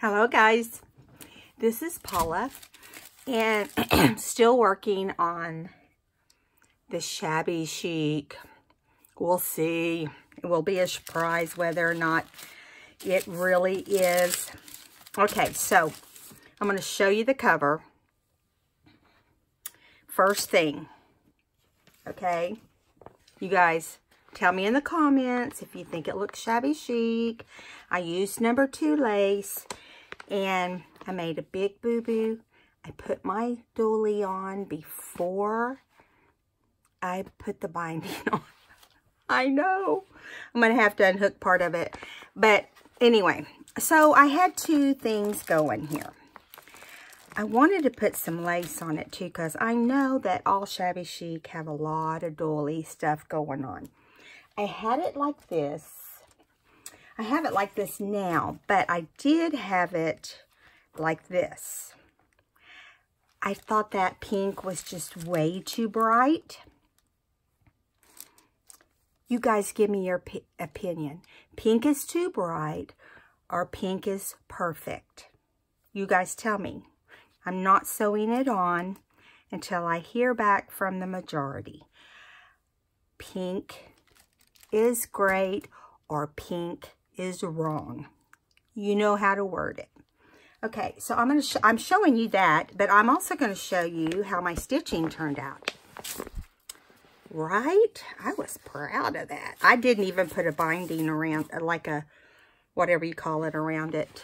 Hello guys, this is Paula and I'm still working on the shabby chic. We'll see. It will be a surprise whether or not it really is. Okay, so I'm going to show you the cover. First thing, okay, you guys tell me in the comments if you think it looks shabby chic. I used number 2 lace. And I made a big boo-boo. I put my doily on before I put the binding on. I know. I'm going to have to unhook part of it. But anyway, so I had 2 things going here. I wanted to put some lace on it too because I know that all shabby chic have a lot of doily stuff going on. I had it like this. I have it like this now, but I did have it like this. I thought that pink was just way too bright. You guys give me your opinion. Pink is too bright or pink is perfect. You guys tell me. I'm not sewing it on until I hear back from the majority. Pink is great or pink is wrong. You know how to word it. Okay, so I'm showing you that, but I'm also going to show you how my stitching turned out. Right? I was proud of that. I didn't even put a binding around, like a whatever you call it, around it.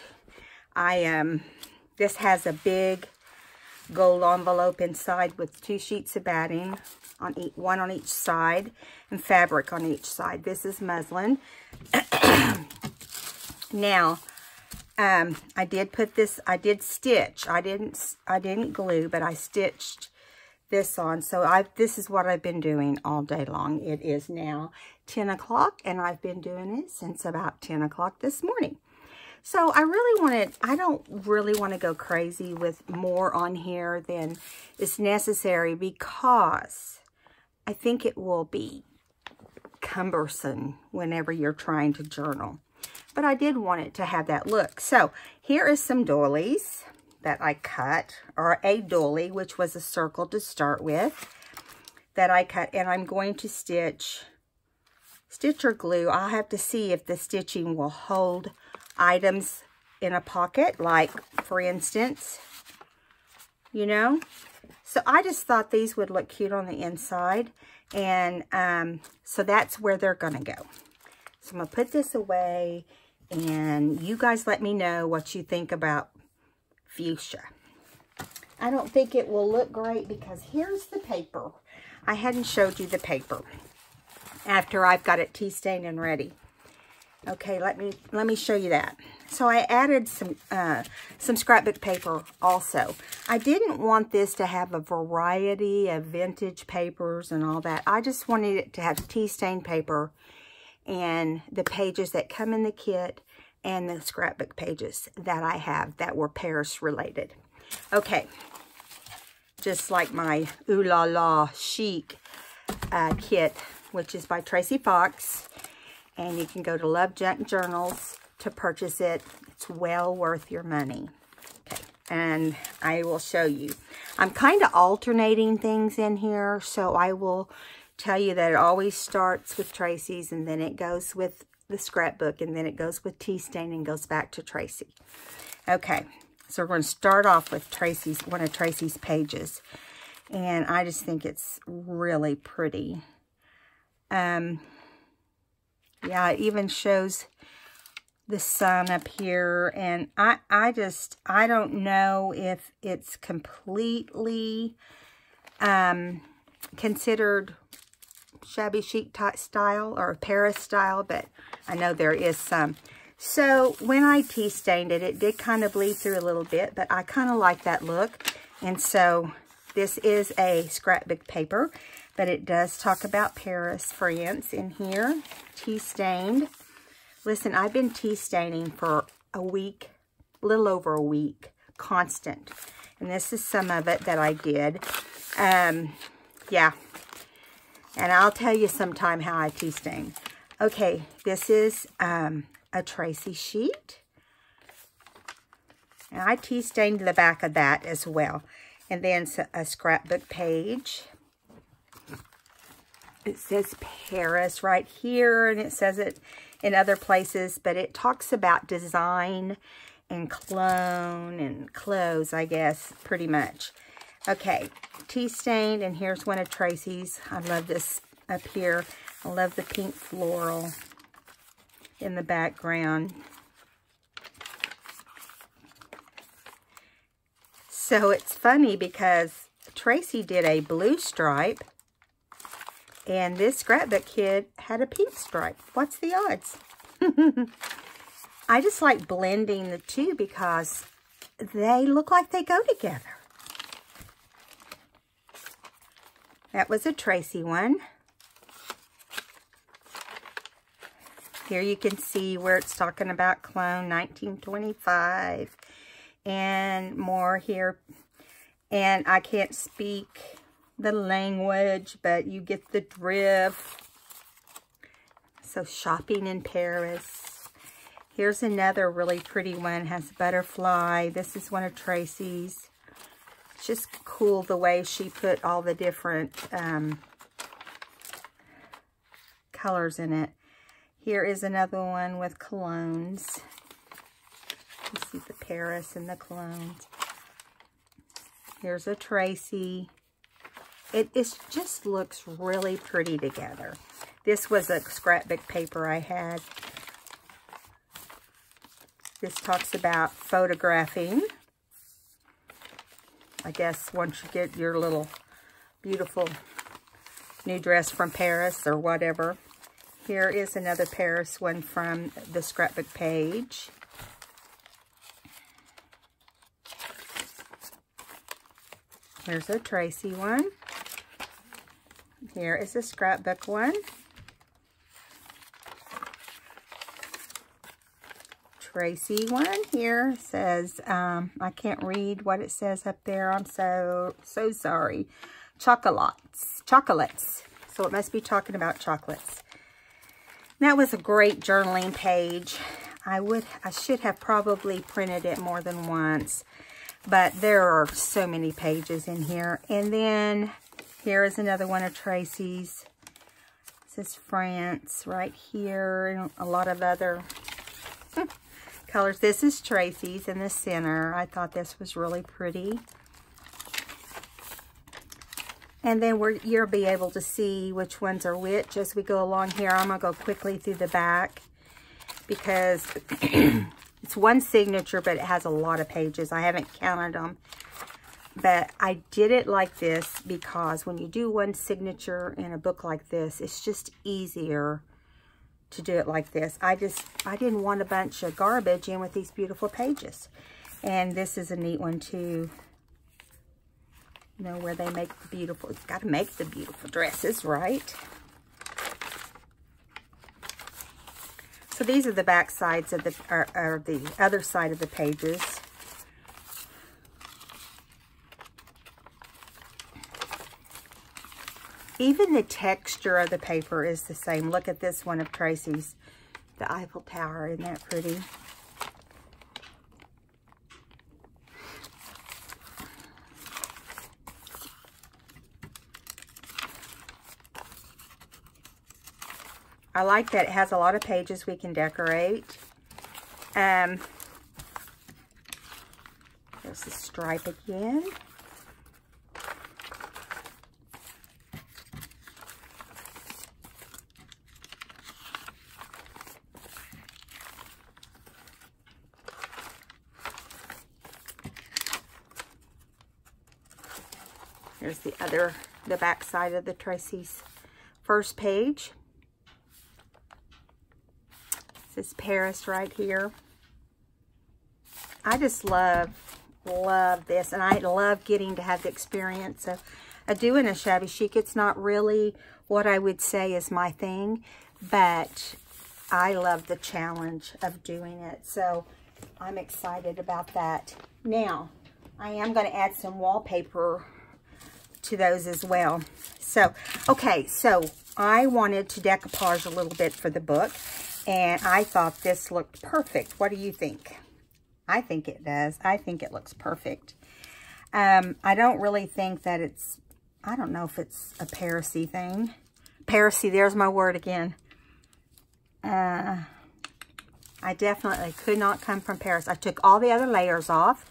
This has a big gold envelope inside with 2 sheets of batting, one on each side, and fabric on each side. This is muslin. Now, I did put this, I did stitch. I didn't glue, but I stitched this on. So this is what I've been doing all day long. It is now 10 o'clock, and I've been doing it since about 10 o'clock this morning. So I don't really want to go crazy with more on here than is necessary because I think it will be cumbersome whenever you're trying to journal. But I did want it to have that look. So here is some doilies that I cut, or a doily, which was a circle to start with, that I cut. And I'm going to stitch or glue. I'll have to see if the stitching will hold items in a pocket, like, for instance, you know. So I just thought these would look cute on the inside. And so that's where they're going to go. So I'm going to put this away, and you guys let me know what you think about fuchsia. I don't think it will look great because here's the paper. I hadn't showed you the paper after I've got it tea stained and ready. Okay, let me show you that. So I added some scrapbook paper also. I didn't want this to have a variety of vintage papers and all that. I just wanted it to have tea stained paper and the pages that come in the kit and the scrapbook pages that I have that were Paris related. Okay, just like my Ooh La La Chic kit, which is by Tracy Fox. And you can go to Love Junk Journals to purchase it. It's well worth your money. Okay, and I will show you. I'm kind of alternating things in here, so I will tell you that it always starts with Tracy's, and then it goes with the scrapbook, and then it goes with tea stain and goes back to Tracy. Okay, so we're going to start off with one of Tracy's pages, and I just think it's really pretty. Yeah, it even shows the sun up here, and I don't know if it's completely considered shabby chic style or Paris style, but I know there is some. So when I tea stained it, it did kind of bleed through a little bit, but I kind of like that look. And so this is a scrapbook paper, but it does talk about Paris, France in here, tea stained. Listen, I've been tea staining for a week, a little over a week, constant. And this is some of it that I did. Yeah. And I'll tell you sometime how I tea stain. Okay, this is a Tracy sheet. And I tea stained the back of that as well. And then a scrapbook page. It says Paris right here, and it says it in other places, but it talks about design and cologne and clothes, I guess, pretty much. Okay, tea stained, and here's one of Tracy's. I love this up here. I love the pink floral in the background. So it's funny because Tracy did a blue stripe, and this scrapbook kid had a pink stripe. What's the odds? I just like blending the two because they look like they go together. That was a Tracy one. Here you can see where it's talking about clone 1925 and more here. And I can't speak the language, but you get the drift. So shopping in Paris. Here's another really pretty one. Has butterfly. This is one of Tracy's. It's just cool the way she put all the different colors in it. Here is another one with colognes. You see the Paris and the colognes. Here's a Tracy. It just looks really pretty together. This was a scrapbook paper I had. This talks about photographing. I guess once you get your little beautiful new dress from Paris or whatever. Here is another Paris one from the scrapbook page. Here's a Tracy one. Here is a scrapbook one. Tracy one here says, I can't read what it says up there. I'm so sorry. Chocolates. So it must be talking about chocolates. That was a great journaling page. I should have probably printed it more than once, but there are so many pages in here. And then here is another one of Tracy's. This is France right here, and a lot of other colors. This is Tracy's in the center. I thought this was really pretty. And then you'll be able to see which ones are which as we go along here. I'm going to go quickly through the back because it's one signature, but it has a lot of pages. I haven't counted them. But I did it like this because when you do one signature in a book like this, it's just easier to do it like this. I didn't want a bunch of garbage in with these beautiful pages. And this is a neat one too. You know, where they make the beautiful, it's got to make the beautiful dresses, right? So these are the back sides of the, or the other side of the pages. Even the texture of the paper is the same. Look at this one of Tracy's, the Eiffel Tower. Isn't that pretty? I like that it has a lot of pages we can decorate. There's the stripe again. Here's the back side of the Tracy's first page. This is Paris right here. I just love this, and I love getting to have the experience of doing a shabby chic. It's not really what I would say is my thing, but I love the challenge of doing it. So I'm excited about that. Now, I am going to add some wallpaper to those as well. So, okay, so I wanted to decoupage a little bit for the book, and I thought this looked perfect. What do you think? I think it does. I think it looks perfect. I don't really think that it's, I don't know if it's a Paris-y thing. Paris-y, there's my word again. I definitely could not come from Paris. I took all the other layers off,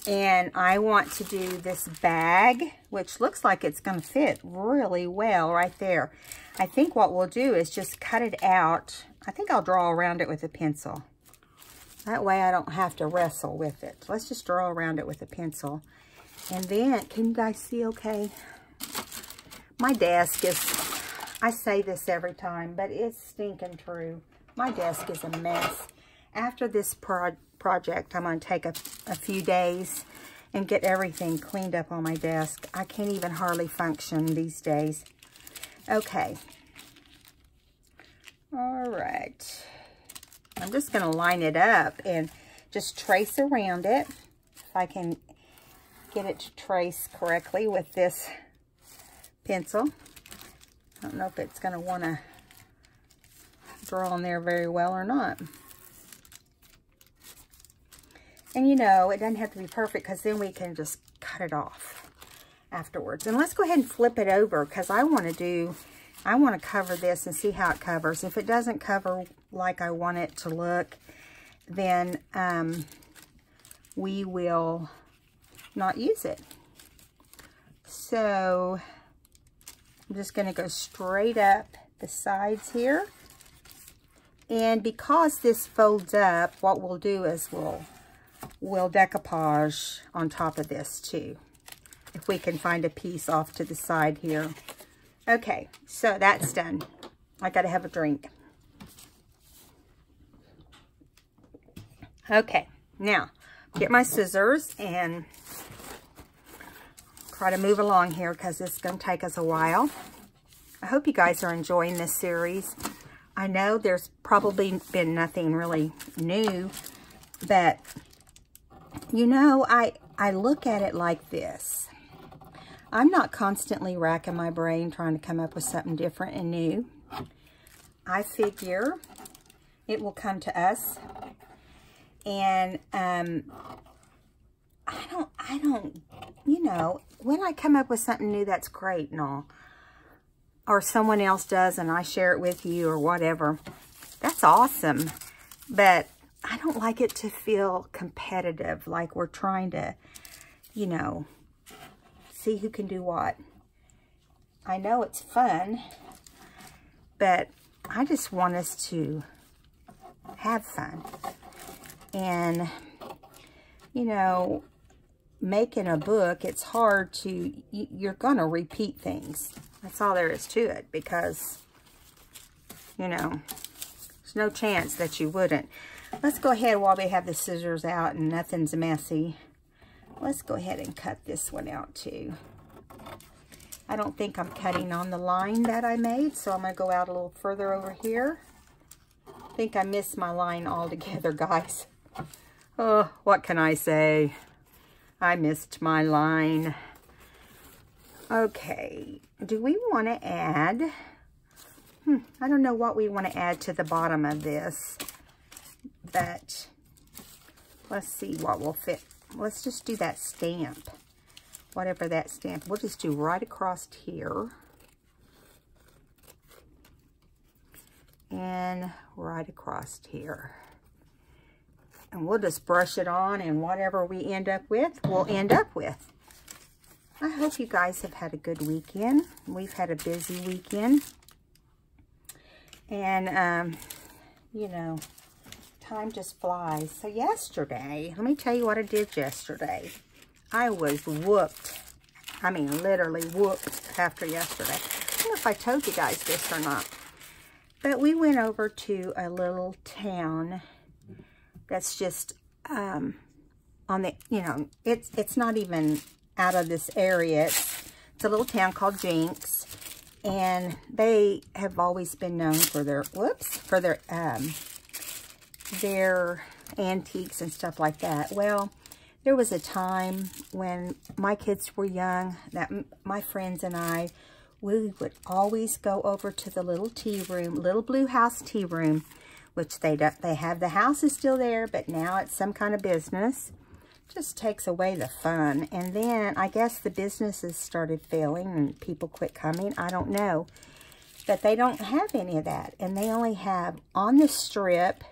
and I want to do this bag, which looks like it's going to fit really well right there. I think what we'll do is just cut it out. I think I'll draw around it with a pencil. That way I don't have to wrestle with it. Let's just draw around it with a pencil. And then, can you guys see okay? My desk is, I say this every time, but it's stinking true. My desk is a mess. After this project, I'm going to take a few days and get everything cleaned up on my desk. I can't even hardly function these days. Okay. All right. I'm just going to line it up and just trace around it. If I can get it to trace correctly with this pencil. I don't know if it's going to want to draw on there very well or not. And you know, it doesn't have to be perfect because then we can just cut it off afterwards. And let's go ahead and flip it over because I want to cover this and see how it covers. If it doesn't cover like I want it to look, then we will not use it. So I'm just going to go straight up the sides here. And because this folds up, what we'll do is we'll decoupage on top of this too. If we can find a piece off to the side here. Okay, so that's done. I gotta have a drink. Okay, now get my scissors and try to move along here because it's gonna take us a while. I hope you guys are enjoying this series. I know there's probably been nothing really new, but you know, I look at it like this. I'm not constantly racking my brain trying to come up with something different and new. I figure it will come to us. And I don't, you know, when I come up with something new, that's great and all. Or someone else does and I share it with you or whatever. That's awesome. But I don't like it to feel competitive, like we're trying to, you know, see who can do what. I know it's fun, but I just want us to have fun. And, you know, making a book, it's hard to, you're going to repeat things. That's all there is to it because, you know, there's no chance that you wouldn't. Let's go ahead while we have the scissors out and nothing's messy. Let's go ahead and cut this one out too. I don't think I'm cutting on the line that I made, so I'm going to go out a little further over here. I think I missed my line altogether, guys. Oh, what can I say? I missed my line. Okay, do we want to add, I don't know what we want to add to the bottom of this, but let's see what will fit. Let's just do that stamp, whatever that stamp. We'll just do right across here and right across here. And we'll just brush it on, and whatever we end up with, we'll end up with. I hope you guys have had a good weekend. We've had a busy weekend. And, you know, time just flies. So yesterday, let me tell you what I did yesterday. I was whooped. I mean, literally whooped after yesterday. I don't know if I told you guys this or not. But we went over to a little town that's just on the, you know, it's not even out of this area. It's a little town called Jinx, and they have always been known for their, for their antiques and stuff like that. Well, there was a time when my kids were young that my friends and I, we would always go over to the little tea room, little blue house tea room, which they have the house is still there, but now it's some kind of business. Just takes away the fun. And then I guess the businesses started failing and people quit coming. I don't know. But they don't have any of that. And they only have on the strip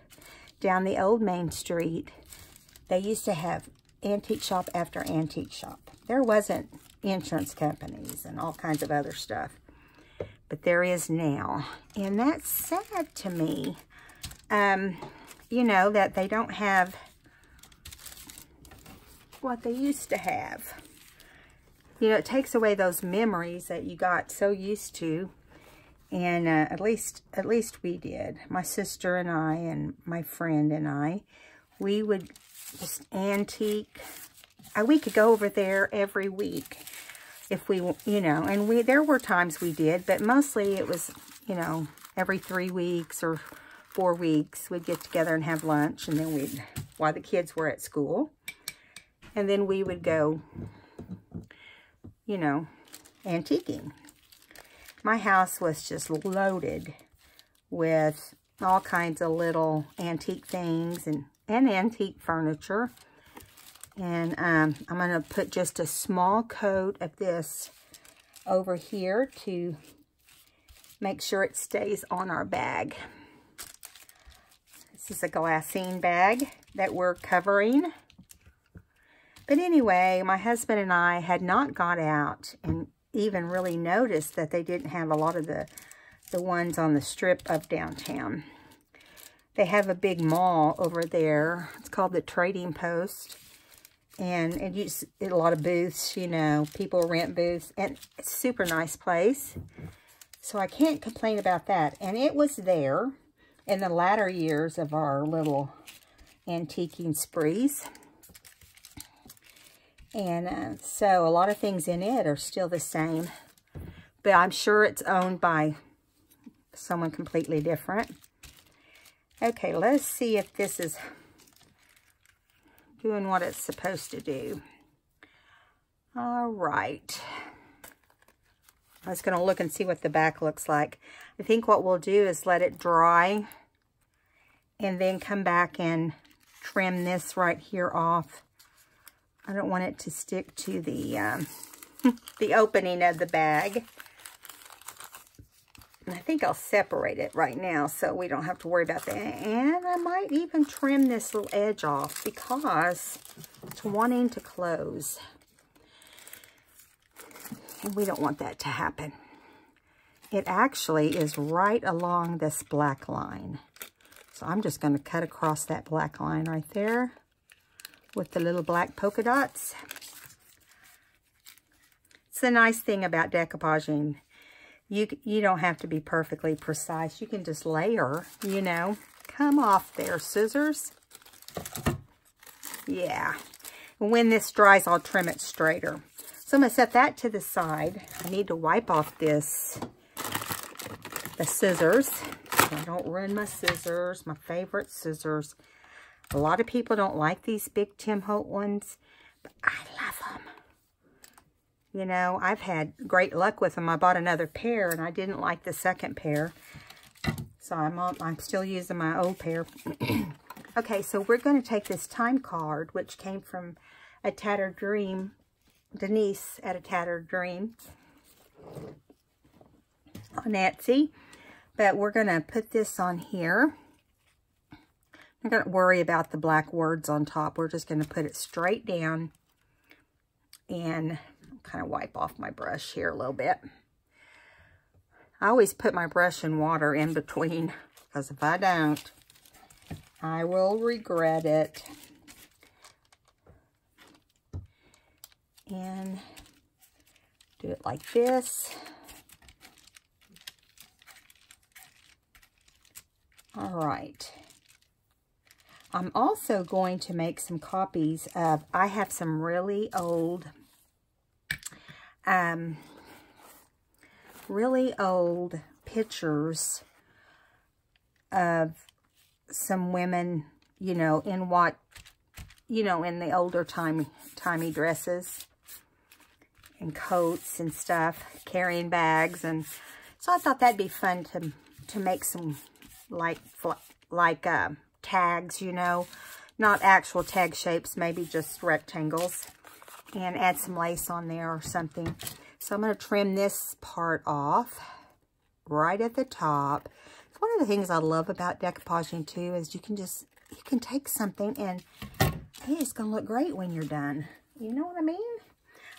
down the old Main Street, they used to have antique shop after antique shop. There wasn't insurance companies and all kinds of other stuff. But there is now. And that's sad to me. You know, that they don't have what they used to have. You know, it takes away those memories that you got so used to. And at least we did. My sister and I and my friend and I, we would just antique. We could go over there every week if we, you know, and there were times we did, but mostly it was, you know, every 3 weeks or 4 weeks, we'd get together and have lunch, and then while the kids were at school, and then we would go, you know, antiquing. My house was just loaded with all kinds of little antique things and antique furniture. And I'm going to put just a small coat of this over here to make sure it stays on our bag. This is a glassine bag that we're covering. But anyway, my husband and I had not got out and even really noticed that they didn't have a lot of the ones on the strip of downtown. They have a big mall over there. It's called the Trading Post. And it's a lot of booths, you know, people rent booths. And it's a super nice place. So I can't complain about that. And it was there in the latter years of our little antiquing sprees. And so a lot of things in it are still the same. But I'm sure it's owned by someone completely different. Okay, let's see if this is doing what it's supposed to do. All right. I was going to look and see what the back looks like. I think what we'll do is let it dry and then come back and trim this right here off. I don't want it to stick to the the opening of the bag. And I think I'll separate it right now so we don't have to worry about that. And I might even trim this little edge off because it's wanting to close. And we don't want that to happen. It actually is right along this black line. So I'm just going to cut across that black line right there with the little black polka dots. It's the nice thing about decoupaging. You don't have to be perfectly precise. You can just layer, you know. Come off there, scissors. Yeah. When this dries, I'll trim it straighter. So I'm going to set that to the side. I need to wipe off the scissors. So I don't ruin my scissors, my favorite scissors. A lot of people don't like these big Tim Holt ones, but I love them. You know, I've had great luck with them. I bought another pair, and I didn't like the second pair. So I'm still using my old pair. Okay, so we're going to take this time card, which came from A Tattered Dream, Denise at A Tattered Dream on Etsy. But we're going to put this on here. I'm not going to worry about the black words on top. We're just going to put it straight down and kind of wipe off my brush here a little bit. I always put my brush and water in between because if I don't, I will regret it. And do it like this. All right. I'm also going to make some copies of, I have some really old pictures of some women, you know, in what, you know, in the older timey dresses and coats and stuff, carrying bags. And so I thought that'd be fun to make some, like, like tags, you know, not actual tag shapes, maybe just rectangles, and add some lace on there or something. So I'm going to trim this part off right at the top. It's one of the things I love about decoupaging too, is you can take something and it's going to look great when you're done. You know what I mean?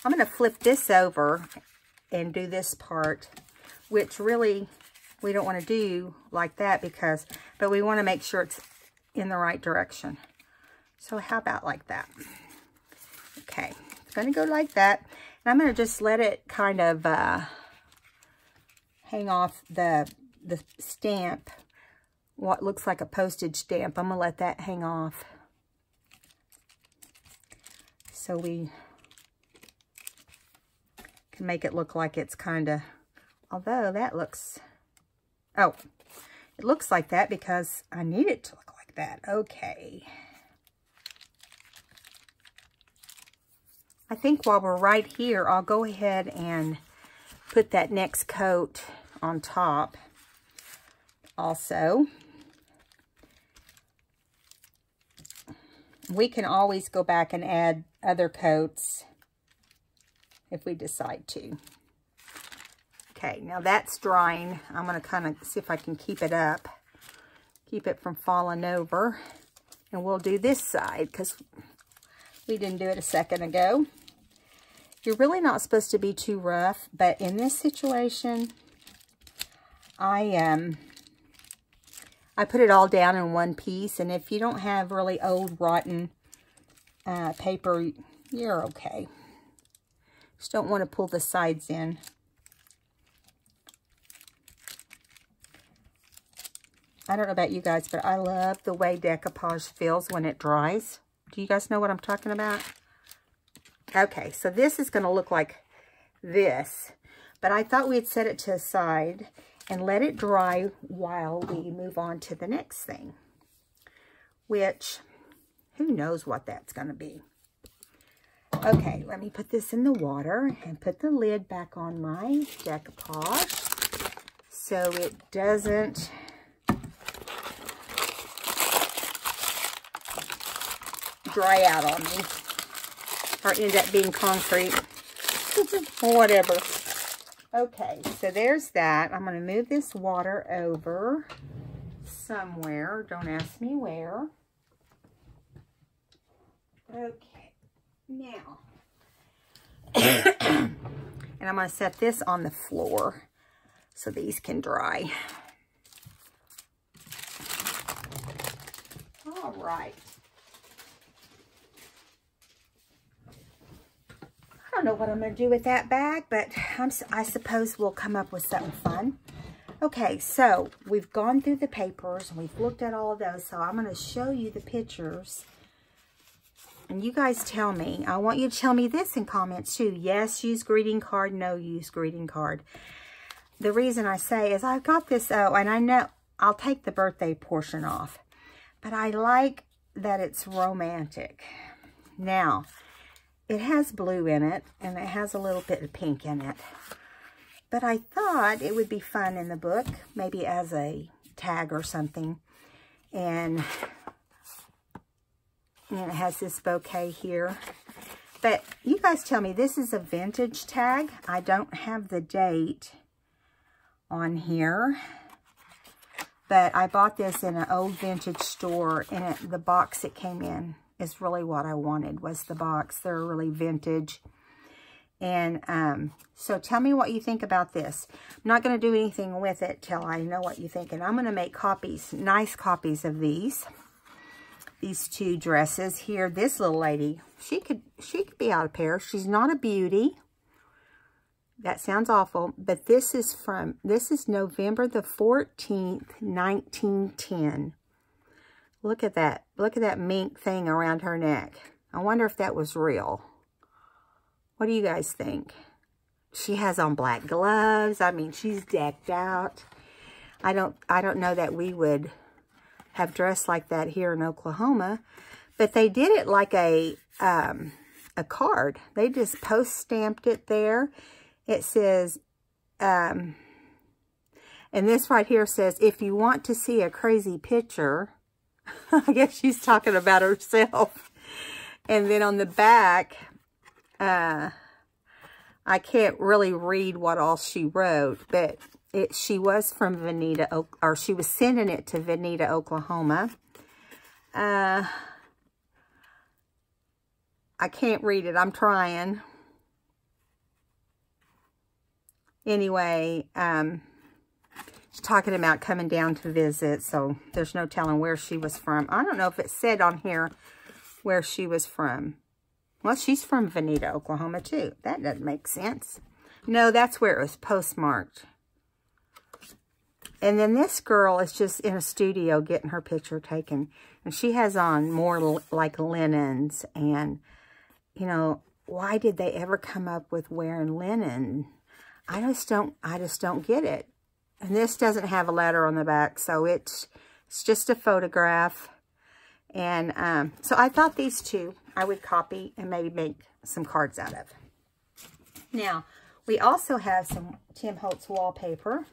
I'm going to flip this over and do this part, which really we don't want to do like that but we want to make sure it's in the right direction. So how about like that? Okay, it's going to go like that. And I'm going to just let it kind of hang off the stamp, what looks like a postage stamp. I'm going to let that hang off. So we can make it look like it's kind of, although that looks, oh, it looks like that because I need it to look like that. Okay. I think while we're right here, I'll go ahead and put that next coat on top also. We can always go back and add other coats if we decide to. Okay, now that's drying. I'm going to kind of see if I can keep it up, keep it from falling over. And we'll do this side because we didn't do it a second ago. You're really not supposed to be too rough, but in this situation, I put it all down in one piece, and if you don't have really old, rotten paper, you're okay. Just don't want to pull the sides in. I don't know about you guys, but I love the way decoupage feels when it dries. Do you guys know what I'm talking about? Okay, so this is going to look like this, but I thought we'd set it to the side and let it dry while we move on to the next thing, which, who knows what that's going to be. Okay, let me put this in the water and put the lid back on my decoupage so it doesn't dry out on me or end up being concrete or whatever. Okay, so there's that. I'm going to move this water over somewhere. Don't ask me where. Okay, now. And I'm going to set this on the floor so these can dry. All right. I don't know what I'm going to do with that bag, but I suppose we'll come up with something fun. Okay, so we've gone through the papers and we've looked at all of those, so I'm going to show you the pictures. And you guys tell me. I want you to tell me this in comments too. Yes, use greeting card. No, use greeting card. The reason I say is I've got this, and I know I'll take the birthday portion off, but I like that it's romantic. Now, it has blue in it, and it has a little bit of pink in it. But I thought it would be fun in the book, maybe as a tag or something. And it has this bouquet here. But you guys tell me, this is a vintage tag. I don't have the date on here. But I bought this in an old vintage store, and the box it came in is really what I wanted, was the box. They're really vintage. And so tell me what you think about this. I'm not going to do anything with it till I know what you think. And I'm going to make copies, nice copies of these two dresses here. This little lady, she could be out of pair. She's not a beauty. That sounds awful, but this is November the 14th, 1910. Look at that. Look at that mink thing around her neck. I wonder if that was real. What do you guys think? She has on black gloves. I mean, she's decked out. I don't know that we would have dressed like that here in Oklahoma, but they did it like a card. They just post stamped it there. It says, and And this right here says, if you want to see a crazy picture, I guess she's talking about herself. And then on the back, I can't really read what all she wrote, but she was from Veneta, or she was sending it to Veneta, Oklahoma. I can't read it. I'm trying. Anyway, she's talking about coming down to visit, so there's no telling where she was from. I don't know if it said on here where she was from. Well, she's from Veneta, Oklahoma, too. That doesn't make sense. No, that's where it was postmarked. And then this girl is just in a studio getting her picture taken. And she has on more like linens. And, you know, why did they ever come up with wearing linen? I just don't get it. And this doesn't have a letter on the back, so it's just a photograph. And so I thought these two I would copy and maybe make some cards out of. Now, we also have some Tim Holtz wallpaper.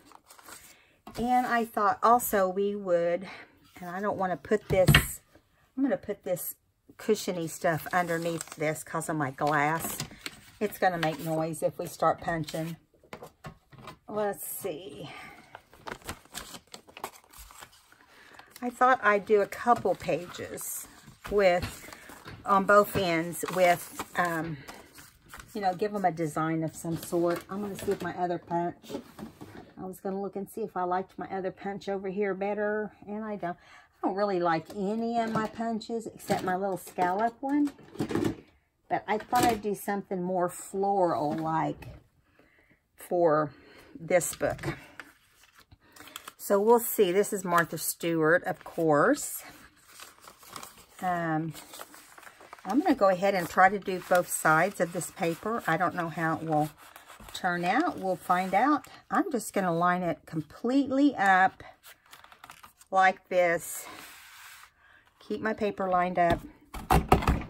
And I thought also we would, and I don't want to put this, I'm going to put this cushiony stuff underneath this because of my glass. It's going to make noise if we start punching. Let's see. I thought I'd do a couple pages with, on both ends with, you know, give them a design of some sort. I'm going to see if my other punch, I was going to look and see if I liked my other punch over here better, and I don't really like any of my punches except my little scallop one. But I thought I'd do something more floral-like for this book. So we'll see. This is Martha Stewart, of course. I'm going to go ahead and try to do both sides of this paper. I don't know how it will turn out. We'll find out. I'm just going to line it completely up like this. Keep my paper lined up. I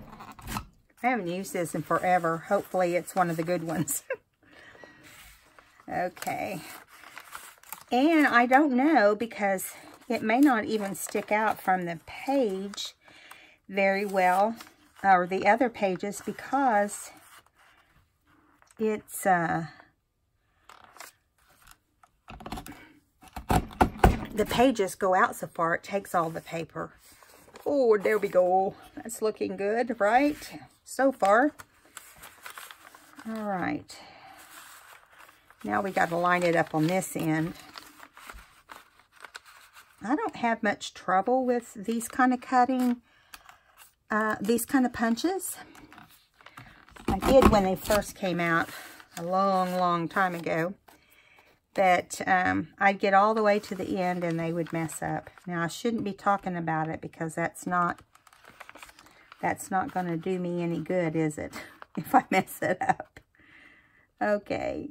haven't used this in forever. Hopefully it's one of the good ones. Okay. And I don't know, because it may not even stick out from the page very well, or the other pages, because it's the pages go out so far, it takes all the paper. Oh, there we go. That's looking good, right? So far. All right. Now we got to line it up on this end. I don't have much trouble with these kind of cutting, these kind of punches. I did when they first came out a long, long time ago. But I'd get all the way to the end and they would mess up. Now, I shouldn't be talking about it because that's not going to do me any good, is it? If I mess it up. Okay.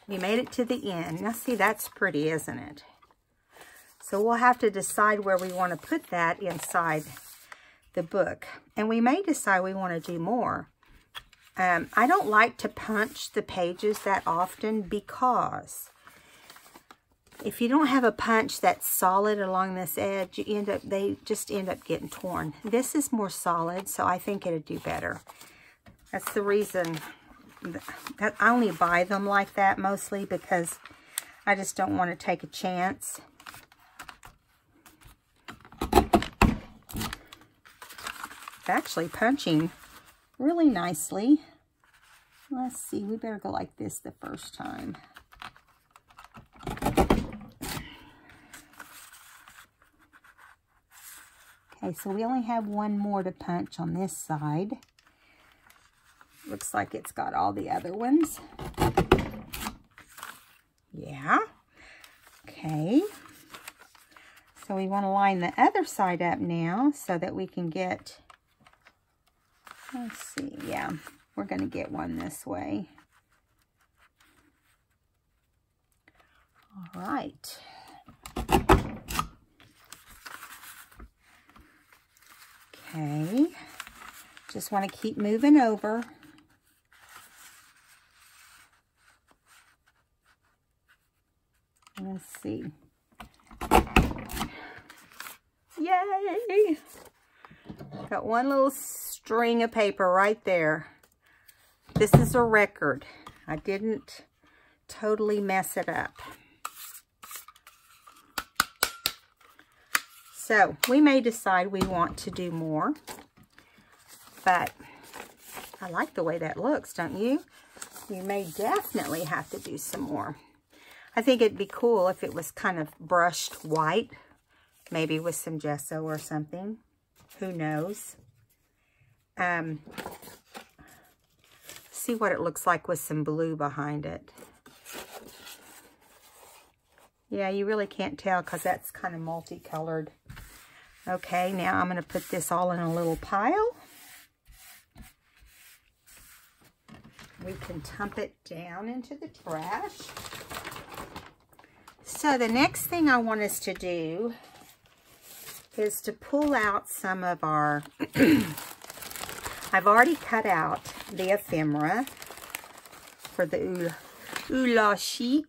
We made it to the end. Now, see, that's pretty, isn't it? So we'll have to decide where we want to put that inside the book. And we may decide we want to do more. I don't like to punch the pages that often because if you don't have a punch that's solid along this edge, they just end up getting torn. This is more solid, so I think it'd do better. That's the reason that I only buy them like that mostly, because I just don't want to take a chance. It's actually punching really nicely. Let's see, we better go like this the first time. Okay, so we only have one more to punch on this side. Looks like it's got all the other ones. Yeah. Okay. So we want to line the other side up now so that we can get, let's see, yeah, we're going to get one this way. All right. Okay. Just want to keep moving over. Yay! Got one little string of paper right there. This is a record. I didn't totally mess it up. So we may decide we want to do more, but I like the way that looks, don't you? We may definitely have to do some more. I think it'd be cool if it was kind of brushed white, maybe with some gesso or something. Who knows? See what it looks like with some blue behind it. Yeah, you really can't tell because that's kind of multicolored. Okay, now I'm going to put this all in a little pile. We can dump it down into the trash. So the next thing I want us to do is to pull out some of our... I've already cut out the ephemera for the Oula Chic.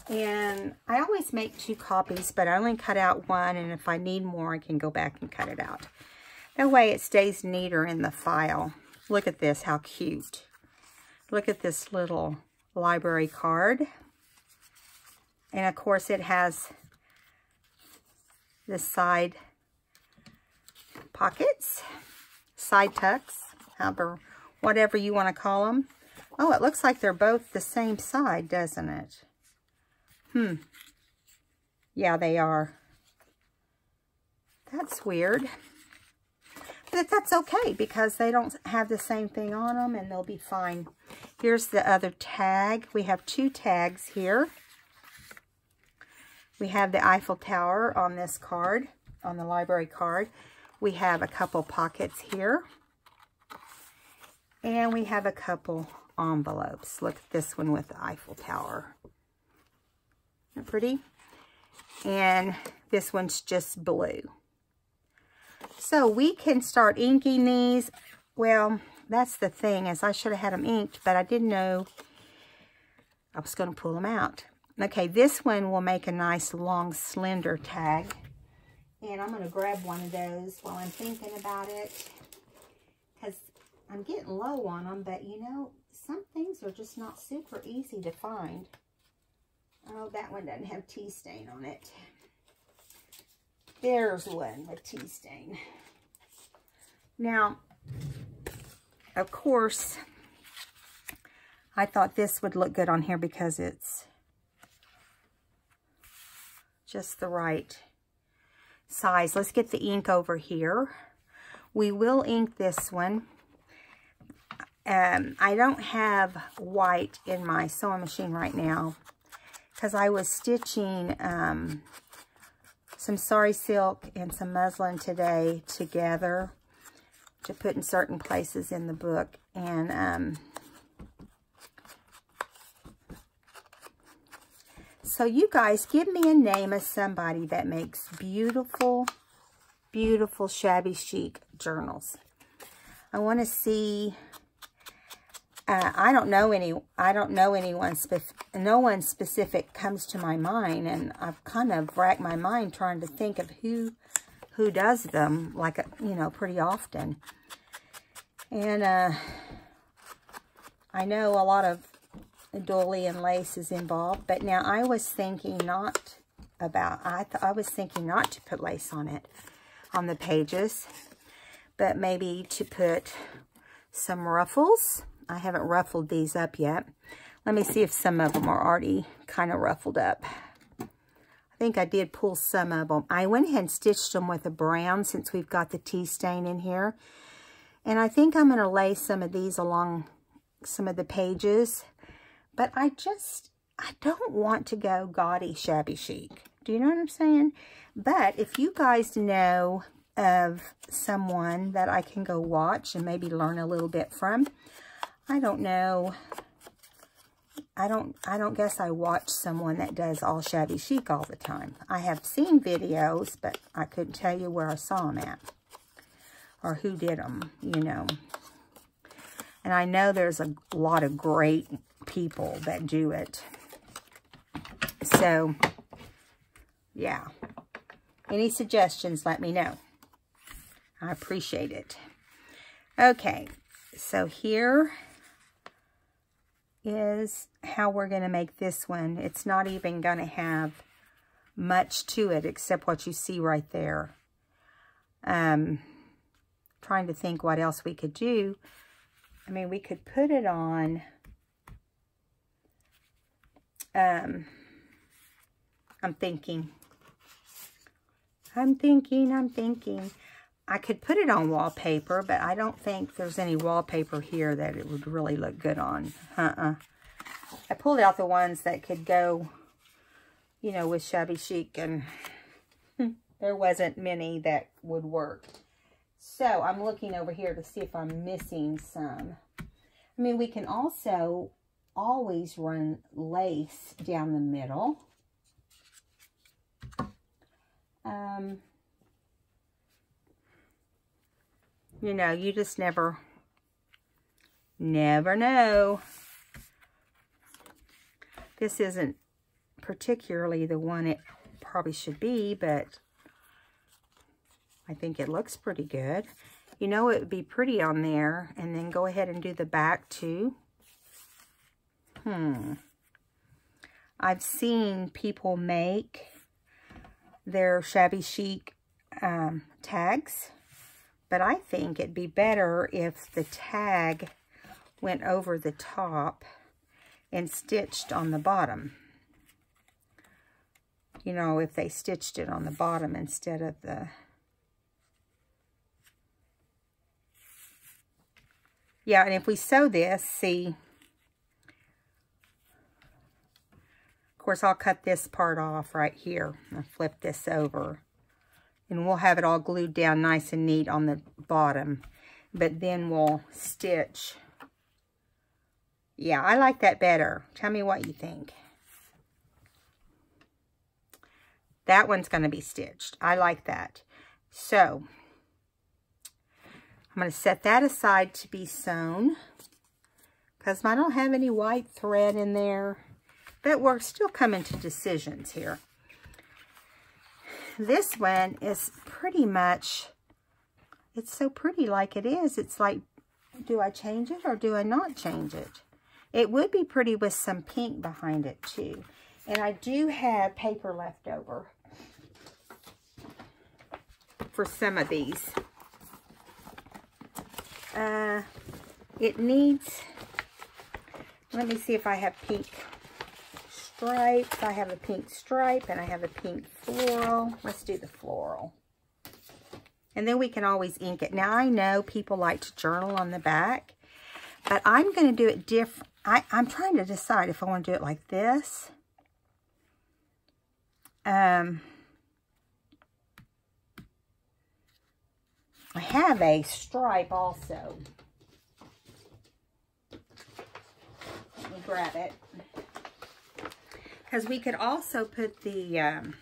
And I always make 2 copies, but I only cut out 1, and if I need more, I can go back and cut it out. That way it stays neater in the file. Look at this, how cute. Look at this little library card. And of course it has the side pockets, side tucks, however, whatever you want to call them. Oh, it looks like they're both the same side, doesn't it? Yeah, they are. That's weird. But that's okay because they don't have the same thing on them and they'll be fine. Here's the other tag. We have 2 tags here. We have the Eiffel Tower on this card, on the library card. We have a couple pockets here. And we have a couple envelopes. Look at this one with the Eiffel Tower. Isn't that pretty? And this one's just blue. So we can start inking these. Well, that's the thing, is I should have had them inked, but I didn't know I was going to pull them out. Okay, this one will make a nice long slender tag. And I'm going to grab one of those while I'm thinking about it. Because I'm getting low on them, but you know, some things are just not super easy to find. Oh, that one doesn't have tea stain on it. There's one with tea stain. Now, of course, I thought this would look good on here because it's just the right size. Let's get the ink over here. We will ink this one. I don't have white in my sewing machine right now because I was stitching some sari silk and some muslin today together to put in certain places in the book. And so you guys give me a name of somebody that makes beautiful, beautiful shabby chic journals. I want to see. I don't know anyone. No one specific comes to my mind, and I've kind of racked my mind trying to think of who does them, like, you know, pretty often. And I know a lot of doily and lace is involved, but now I was thinking not to put lace on it, on the pages, but maybe to put some ruffles. I haven't ruffled these up yet. Let me see if some of them are already kind of ruffled up. I think I did pull some of them. I went ahead and stitched them with a brown since we've got the tea stain in here. And I think I'm going to lay some of these along some of the pages. But I don't want to go gaudy shabby chic. Do you know what I'm saying? But if you guys know of someone that I can go watch and maybe learn a little bit from, I don't know. I don't guess I watch someone that does all shabby chic all the time. I have seen videos, but I couldn't tell you where I saw them at or who did them, you know. And I know there's a lot of great people that do it. So, yeah. Any suggestions, let me know. I appreciate it. Okay, so here is how we're going to make this one. It's not even going to have much to it except what you see right there. Trying to think what else we could do. I mean, we could put it on, I'm thinking. I could put it on wallpaper, but I don't think there's any wallpaper here that it would really look good on. I pulled out the ones that could go, you know, with shabby chic, and there wasn't many that would work. So I'm looking over here to see if I'm missing some. I mean, we can also always run lace down the middle. You know, you just never know. This isn't particularly the one it probably should be, but I think it looks pretty good. You know, it would be pretty on there, and then go ahead and do the back too. I've seen people make their shabby chic tags, but I think it'd be better if the tag went over the top and stitched on the bottom. You know, if they stitched it on the bottom instead of the... Yeah, and if we sew this, see, of course, I'll cut this part off right here and flip this over. And we'll have it all glued down nice and neat on the bottom. But then we'll stitch. Yeah, I like that better. Tell me what you think. That one's going to be stitched. I like that. So I'm going to set that aside to be sewn, because I don't have any white thread in there. But we're still coming to decisions here. This one is pretty much, it's so pretty like it is. It's like, do I change it or do I not change it? It would be pretty with some pink behind it too. And I do have paper left over for some of these. It needs, let me see if I have pink stripes. I have a pink stripe and I have a pink floral. Let's do the floral. And then we can always ink it. Now I know people like to journal on the back, but I'm going to do it different. I'm trying to decide if I want to do it like this. I have a stripe also. Let me grab it. Because we could also put the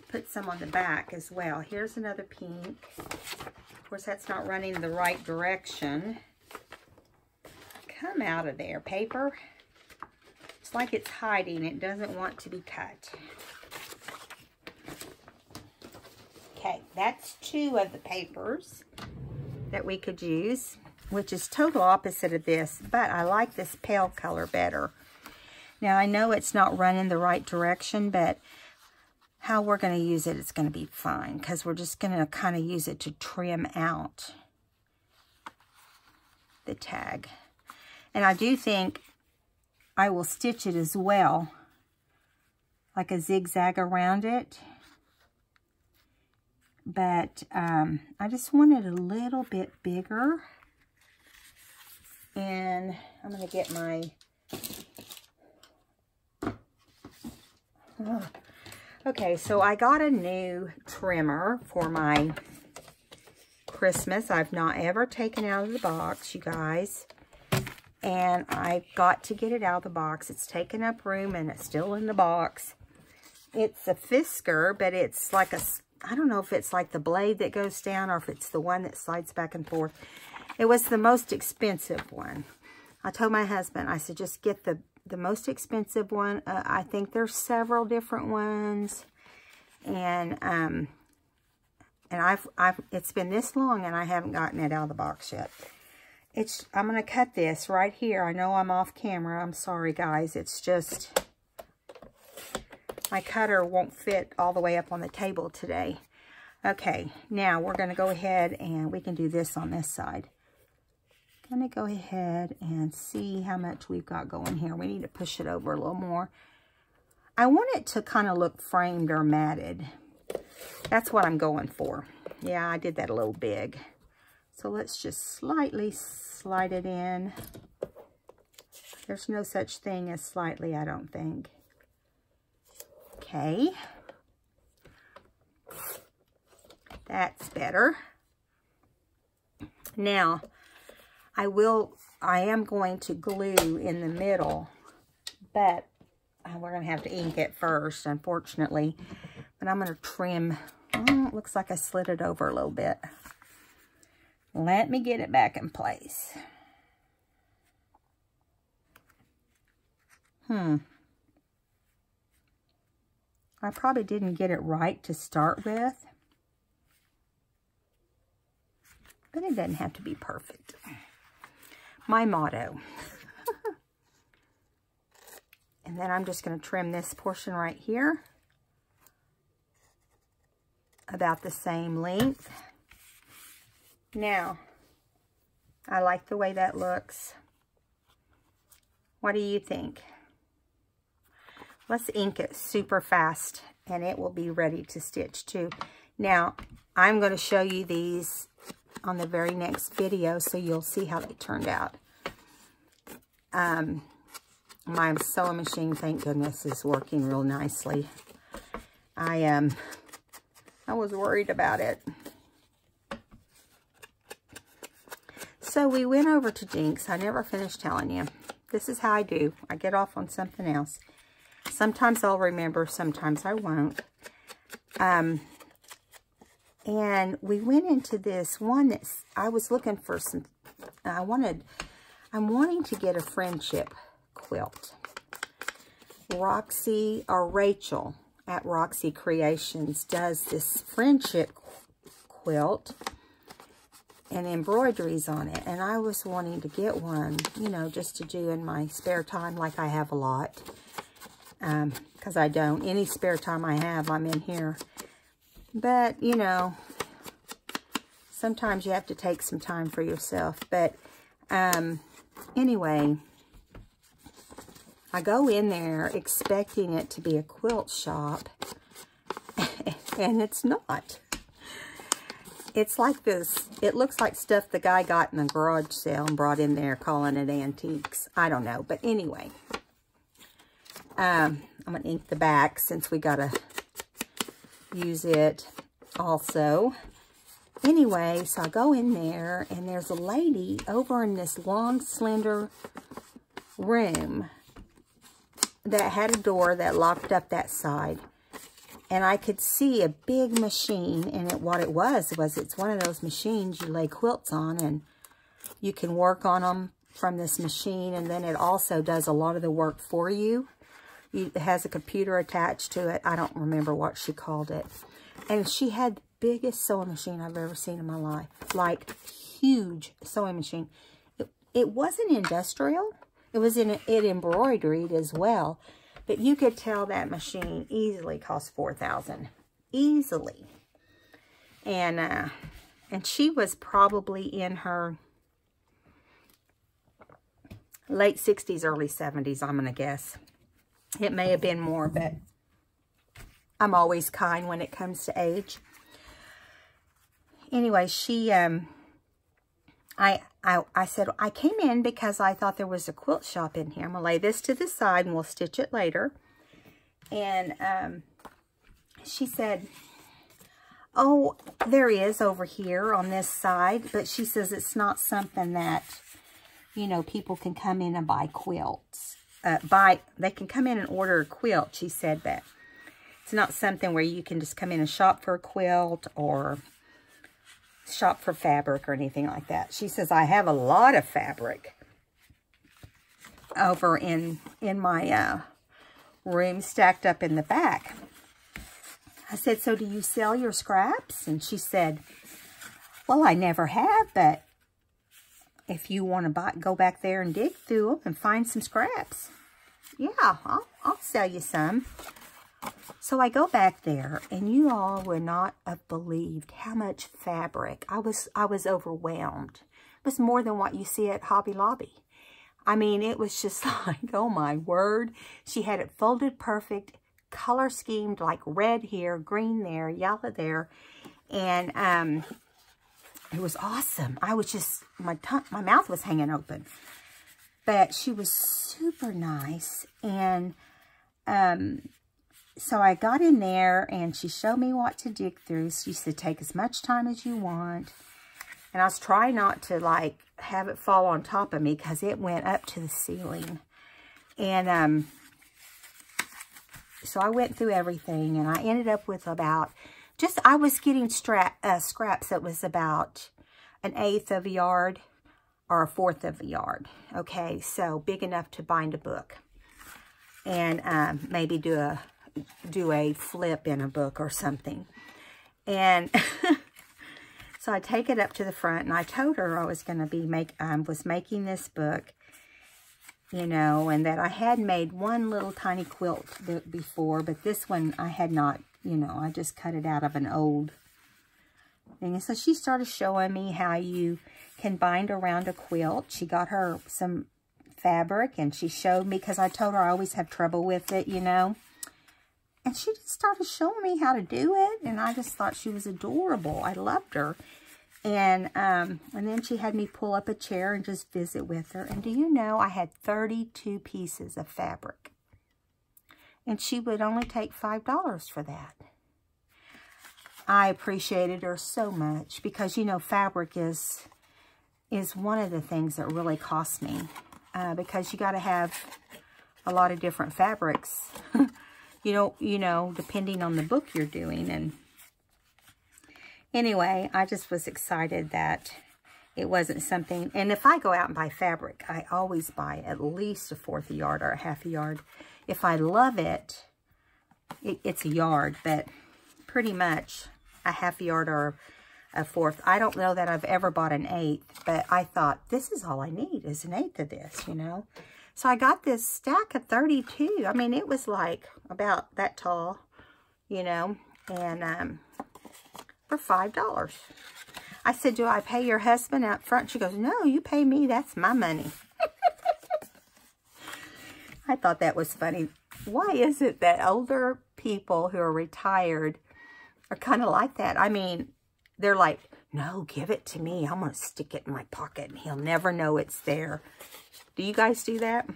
put some on the back as well. Here's another pink. Of course, that's not running the right direction. Come out of there, paper. It's like it's hiding. It doesn't want to be cut. Okay, that's two of the papers that we could use, which is total opposite of this, but I like this pale color better. Now, I know it's not running the right direction, but how we're going to use it, it's going to be fine, because we're just going to kind of use it to trim out the tag. And I do think I will stitch it as well, like a zigzag around it. But I just want it a little bit bigger. And I'm going to get my... Okay, so I got a new trimmer for my Christmas. I've not ever taken out of the box, you guys. And I've got to get it out of the box. It's taken up room and it's still in the box. It's a Fisker, but it's like a... I don't know if it's like the blade that goes down or if it's the one that slides back and forth. It was the most expensive one. I told my husband, I said, just get the most expensive one. I think there's several different ones. And it's been this long and I haven't gotten it out of the box yet. I'm going to cut this right here. I know I'm off camera. I'm sorry, guys. It's just my cutter won't fit all the way up on the table today. Okay, now we're going to go ahead and we can do this on this side. Going to go ahead and see how much we've got going here. We need to push it over a little more. I want it to kind of look framed or matted. That's what I'm going for. Yeah, I did that a little big. So let's just slightly slide it in. There's no such thing as slightly, I don't think. Okay. That's better. Now, I am going to glue in the middle, but we're going to have to ink it first, unfortunately. But I'm going to trim. Oh, it looks like I slid it over a little bit. Let me get it back in place. I probably didn't get it right to start with. But it doesn't have to be perfect. My motto. And then I'm just going to trim this portion right here. About the same length. Now, I like the way that looks. What do you think? Let's ink it super fast and it will be ready to stitch too. Now, I'm going to show you these on the very next video so you'll see how they turned out. My sewing machine, thank goodness, is working real nicely. I was worried about it. So we went over to Jinx. I never finished telling you. This is how I do. I get off on something else. Sometimes I'll remember, sometimes I won't. And we went into this one that's, I was looking for some, I'm wanting to get a friendship quilt. Roxy, or Rachel at Roxy Creations does this friendship quilt and embroideries on it. And I was wanting to get one, you know, just to do in my spare time, like I have a lot. Because I don't. Any spare time I have, I'm in here. But, you know, sometimes you have to take some time for yourself. But, anyway, I go in there expecting it to be a quilt shop. And it's not. It's like this. It looks like stuff the guy got in the garage sale and brought in there calling it antiques. I don't know. But anyway, I'm going to ink the back since we got to use it also. Anyway, so I go in there and there's a lady over in this long, slender room that had a door that locked up that side. And I could see a big machine, and what it was it's one of those machines you lay quilts on, and you can work on them from this machine, and then it also does a lot of the work for you. It has a computer attached to it. I don't remember what she called it. And she had the biggest sewing machine I've ever seen in my life. Like, huge sewing machine. It wasn't industrial. It was it embroidered as well. But you could tell that machine easily cost $4,000. Easily. And she was probably in her late 60s, early 70s, I'm going to guess. It may have been more, but I'm always kind when it comes to age. Anyway, she, I said, I came in because I thought there was a quilt shop in here. I'm going to lay this to the side and we'll stitch it later. And she said, oh, there is over here on this side. But she says it's not something that, you know, people can come in and buy quilts. They can come in and order a quilt. She said that it's not something where you can just come in and shop for a quilt or shop for fabric or anything like that. She says, I have a lot of fabric over in my room stacked up in the back. I said, so do you sell your scraps? And she said, well, I never have, but if you want to go back there and dig through them and find some scraps, yeah, I'll sell you some. So I go back there, and you all would not have believed how much fabric. I was overwhelmed. It was more than what you see at Hobby Lobby. I mean, it was just like, oh my word. She had it folded perfect, color schemed, like red here, green there, yellow there. And it was awesome. I was just, my mouth was hanging open. But she was super nice. And so I got in there, and she showed me what to dig through. She said, take as much time as you want. And I was trying not to, like, have it fall on top of me because it went up to the ceiling. And so I went through everything, and I ended up with about, I was getting scraps that was about 1/8 of a yard or 1/4 of a yard. Okay, so big enough to bind a book. And maybe do a flip in a book or something. And so I take it up to the front, and I told her I was going to be making this book, you know, and that I had made one little tiny quilt book before, but this one I had not, you know, I just cut it out of an old thing. And so she started showing me how you can bind around a quilt. She got her some fabric, and she showed me, because I told her I always have trouble with it, you know. And she just started showing me how to do it, and I just thought she was adorable. I loved her. And then she had me pull up a chair and just visit with her. And do you know, I had 32 pieces of fabric. And she would only take $5 for that. I appreciated her so much because, you know, fabric is one of the things that really cost me. Because you got to have a lot of different fabrics. You know, depending on the book you're doing. And anyway, I just was excited that it wasn't something. And if I go out and buy fabric, I always buy at least 1/4 a yard or 1/2 a yard. If I love it, it's a yard, but pretty much 1/2 yard or 1/4. I don't know that I've ever bought 1/8, but I thought this is all I need is 1/8 of this, you know. So I got this stack of 32. I mean, it was like about that tall, you know, and for $5. I said, do I pay your husband up front? She goes, no, you pay me. That's my money. I thought that was funny. Why is it that older people who are retired are kind of like that? I mean, they're like, no, give it to me. I'm going to stick it in my pocket and he'll never know it's there. Do you guys do that?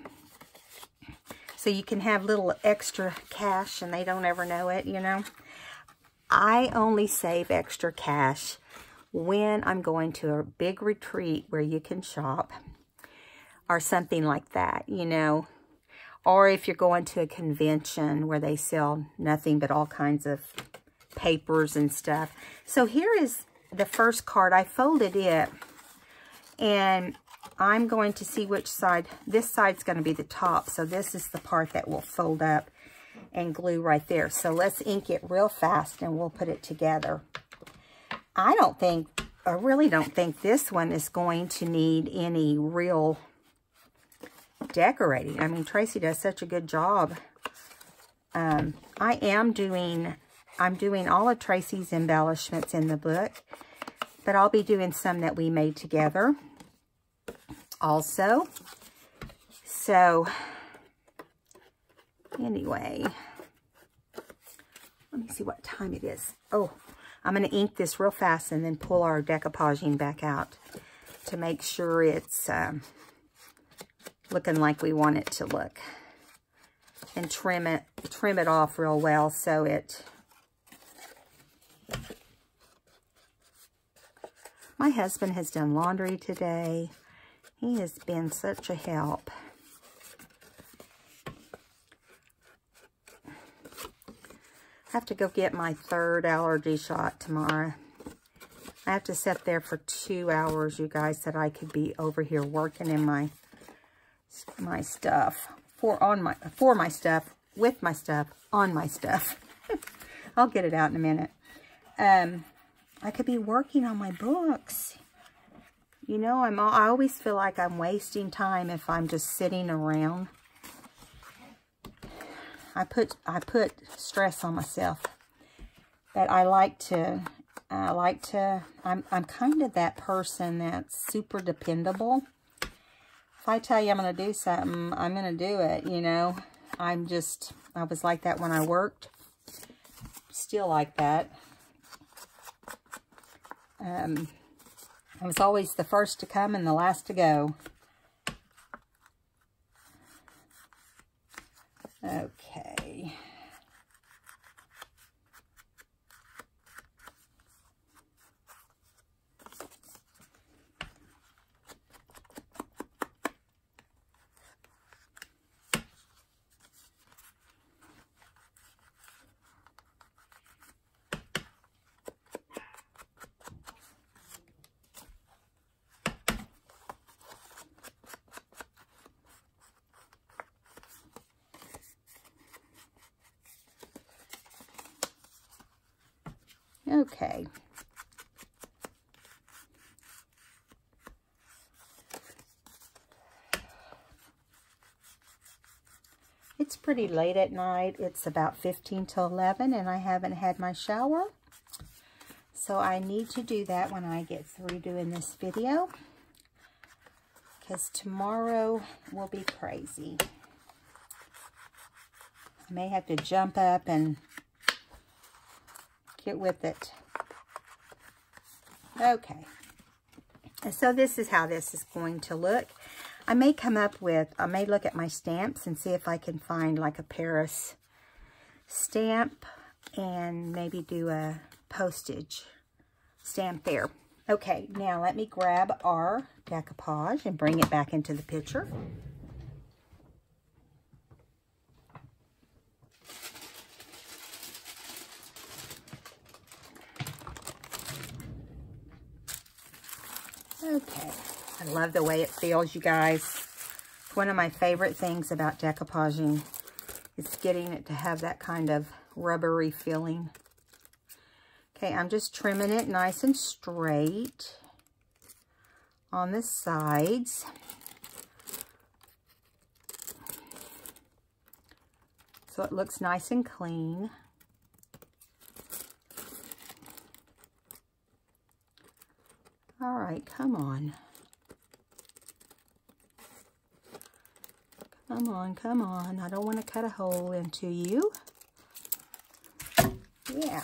So you can have little extra cash and they don't ever know it, you know? I only save extra cash when I'm going to a big retreat where you can shop or something like that, you know? Or if you're going to a convention where they sell nothing but all kinds of papers and stuff. So here is the first card. I folded it, and I'm going to see which side. This side's going to be the top, so this is the part that will fold up and glue right there. So let's ink it real fast, and we'll put it together. I really don't think this one is going to need any real decorating. I mean, Tracy does such a good job. I'm doing all of Tracy's embellishments in the book, but I'll be doing some that we made together also. So anyway, let me see what time it is. Oh, I'm going to ink this real fast and then pull our decoupaging back out to make sure it's looking like we want it to look, and trim it off real well so it. My husband has done laundry today. He has been such a help. I have to go get my 3rd allergy shot tomorrow. I have to sit there for 2 hours, you guys, that I could be over here working in my stuff, with my stuff, on my stuff. I'll get it out in a minute. I could be working on my books. You know, I always feel like I'm wasting time if I'm just sitting around. I put stress on myself. But I'm kind of that person that's super dependable. If I tell you I'm going to do something, I'm going to do it, you know. I was like that when I worked. Still like that. I was always the first to come and the last to go. Okay. Okay. It's pretty late at night. It's about 15 to 11 and I haven't had my shower. So I need to do that when I get through doing this video. Because tomorrow will be crazy. I may have to jump up and get with it. Okay. So this is how this is going to look. I may look at my stamps and see if I can find like a Paris stamp and maybe do a postage stamp there. Okay, now let me grab our decoupage and bring it back into the picture. Okay, I love the way it feels, you guys. One of my favorite things about decoupaging is getting it to have that kind of rubbery feeling. Okay, I'm just trimming it nice and straight on the sides. So it looks nice and clean. All right, come on. Come on, come on. I don't want to cut a hole into you. Yeah.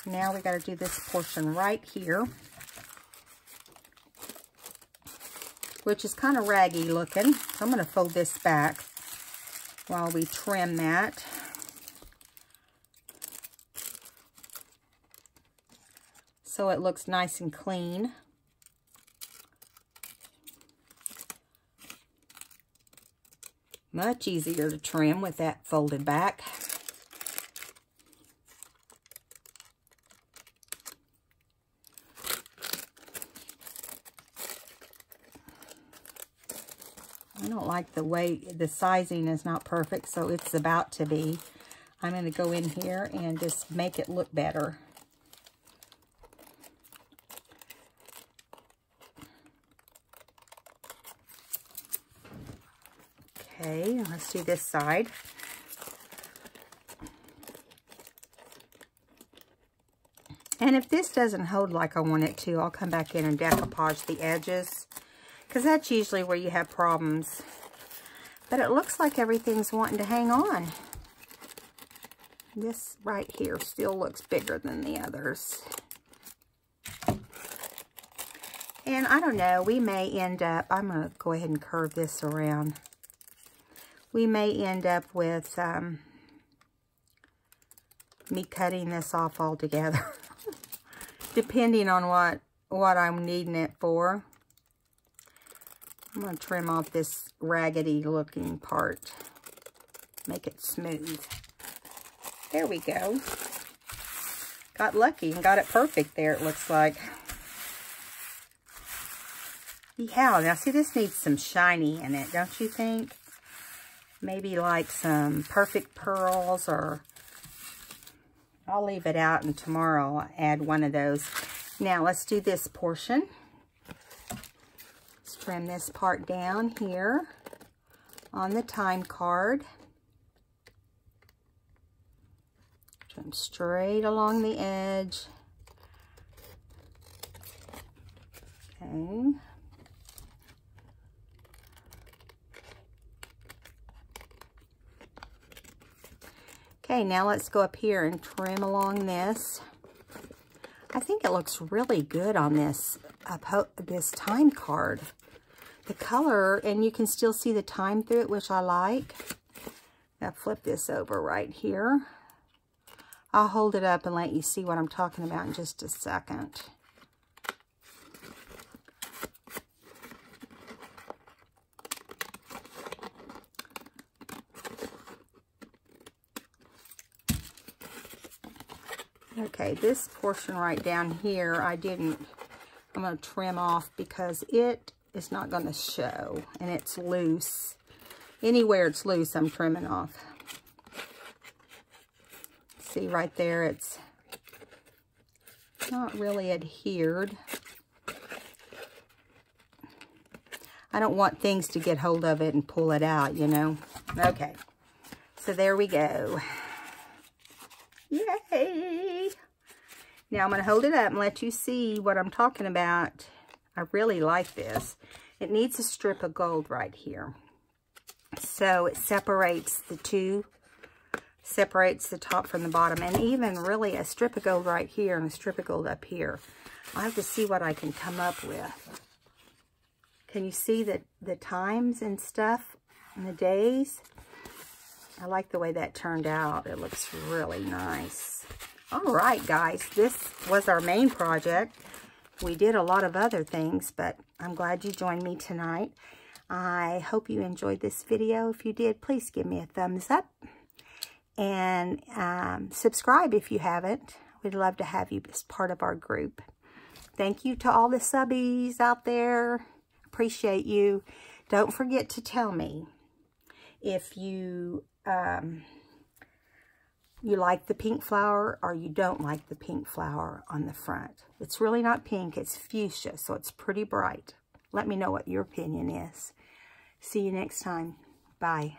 Now we got to do this portion right here, which is kind of raggy looking. So I'm going to fold this back while we trim that. So it looks nice and clean. Much easier to trim with that folded back. I don't like the way the sizing is not perfect, so it's about to be. I'm going to go in here and just make it look better. Okay, let's do this side. And if this doesn't hold like I want it to, I'll come back in and decoupage the edges, because that's usually where you have problems. But it looks like everything's wanting to hang on. This right here still looks bigger than the others. And I don't know, we may end up, I'm going to go ahead and curve this around. We may end up with me cutting this off altogether, depending on what I'm needing it for. I'm going to trim off this raggedy looking part, make it smooth. There we go. Got lucky and got it perfect there, it looks like. Yeah, now see, this needs some shiny in it, don't you think? Maybe like some perfect pearls or I'll leave it out, and tomorrow I'll add one of those. Now let's do this portion. Let's trim this part down here on the time card. Trim straight along the edge. Okay. Okay, now let's go up here and trim along this. I think it looks really good on this this time card. The color, and you can still see the time through it, which I like. Now flip this over right here. I'll hold it up and let you see what I'm talking about in just a second. Okay, this portion right down here, I'm going to trim off because it is not going to show, and it's loose. Anywhere it's loose, I'm trimming off. See right there, it's not really adhered. I don't want things to get hold of it and pull it out, you know. Okay, so there we go. Yay! Now I'm going to hold it up and let you see what I'm talking about. I really like this. It needs a strip of gold right here. So it separates the two, separates the top from the bottom, and even really a strip of gold right here and a strip of gold up here. I have to see what I can come up with. Can you see the times and stuff and the days? I like the way that turned out. It looks really nice. All right, guys, this was our main project. We did a lot of other things, but I'm glad you joined me tonight. I hope you enjoyed this video. If you did, please give me a thumbs up. And subscribe if you haven't. We'd love to have you as part of our group. Thank you to all the subbies out there. Appreciate you. Don't forget to tell me if you you like the pink flower or you don't like the pink flower on the front. It's really not pink, it's fuchsia, so it's pretty bright. Let me know what your opinion is. See you next time. Bye.